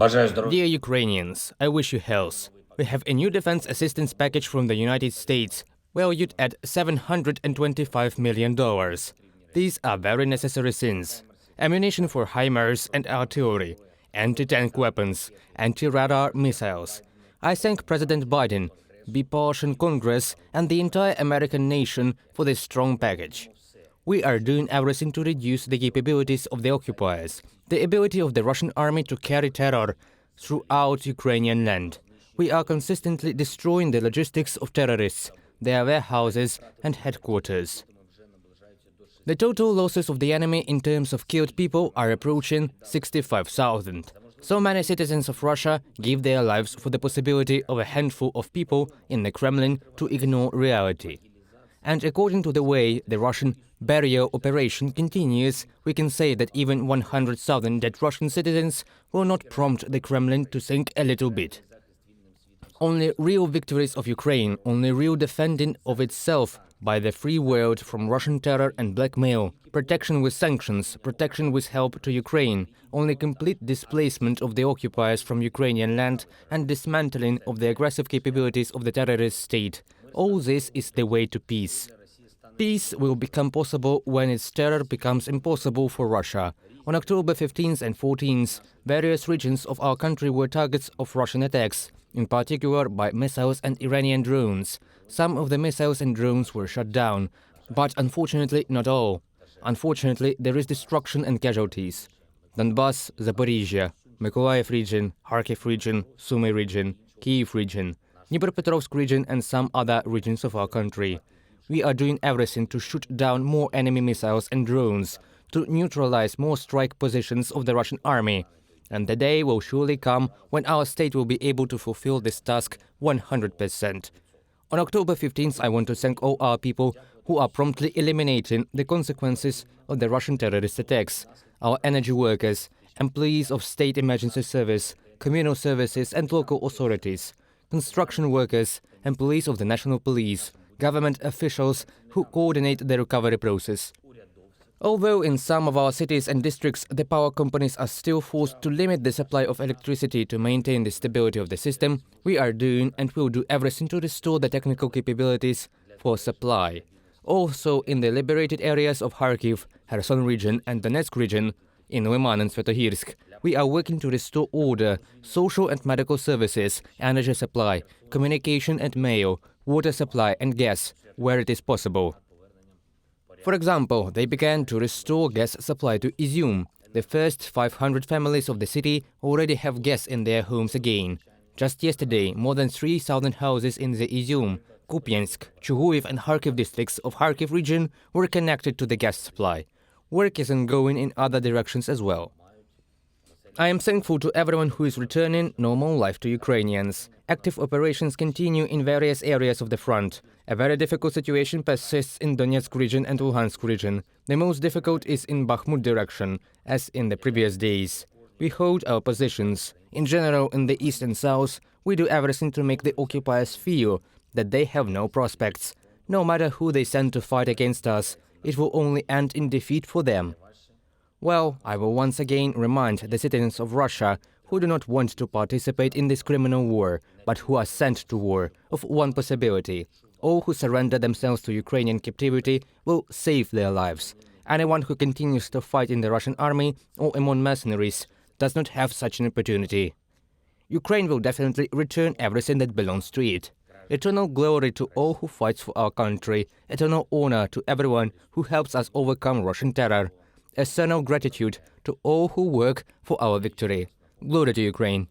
Dear Ukrainians, I wish you health. We have a new defense assistance package from the United States, valued at $725 million. These are very necessary things. Ammunition for HIMARS and artillery, anti-tank weapons, anti-radar missiles. I thank President Biden, bipartisan Congress, and the entire American nation for this strong package. We are doing everything to reduce the capabilities of the occupiers, the ability of the Russian army to carry terror throughout Ukrainian land. We are consistently destroying the logistics of terrorists, their warehouses and headquarters. The total losses of the enemy in terms of killed people are approaching 65,000. So many citizens of Russia give their lives for the possibility of a handful of people in the Kremlin to ignore reality. And according to the way the Russian barrier operation continues, we can say that even 100,000 dead Russian citizens will not prompt the Kremlin to think a little bit. Only real victories of Ukraine, only real defending of itself by the free world from Russian terror and blackmail, protection with sanctions, protection with help to Ukraine, only complete displacement of the occupiers from Ukrainian land and dismantling of the aggressive capabilities of the terrorist state. All this is the way to peace. Peace will become possible when its terror becomes impossible for Russia. On October 15th and 14th, various regions of our country were targets of Russian attacks, in particular by missiles and Iranian drones. Some of the missiles and drones were shot down, but unfortunately not all. Unfortunately, there is destruction and casualties. Donbas, Zaporizhia, Mykolaiv region, Kharkiv region, Sumy region, Kyiv region, Dnipropetrovsk region and some other regions of our country. We are doing everything to shoot down more enemy missiles and drones, to neutralize more strike positions of the Russian army. And the day will surely come when our state will be able to fulfill this task 100%. On October 15th, I want to thank all our people who are promptly eliminating the consequences of the Russian terrorist attacks, our energy workers, employees of state emergency service, communal services and local authorities, construction workers, employees of the national police, government officials who coordinate the recovery process. Although in some of our cities and districts the power companies are still forced to limit the supply of electricity to maintain the stability of the system, we are doing and will do everything to restore the technical capabilities for supply. Also in the liberated areas of Kharkiv, Kherson region and Donetsk region, in Liman and Svetohirsk, we are working to restore order, social and medical services, energy supply, communication and mail, water supply and gas, where it is possible. For example, they began to restore gas supply to Izium. The first 500 families of the city already have gas in their homes again. Just yesterday, more than 3,000 houses in the Izium, Kupiansk, Chuguyev and Kharkiv districts of Kharkiv region were connected to the gas supply. Work is ongoing in other directions as well. I am thankful to everyone who is returning normal life to Ukrainians. Active operations continue in various areas of the front. A very difficult situation persists in Donetsk region and Luhansk region. The most difficult is in Bakhmut direction, as in the previous days. We hold our positions. In general, in the east and south, we do everything to make the occupiers feel that they have no prospects. No matter who they send to fight against us, it will only end in defeat for them. Well, I will once again remind the citizens of Russia who do not want to participate in this criminal war, but who are sent to war, of one possibility. All who surrender themselves to Ukrainian captivity will save their lives. Anyone who continues to fight in the Russian army or among mercenaries does not have such an opportunity. Ukraine will definitely return everything that belongs to it. Eternal glory to all who fight for our country, eternal honor to everyone who helps us overcome Russian terror. Eternal gratitude to all who work for our victory. Glory to Ukraine!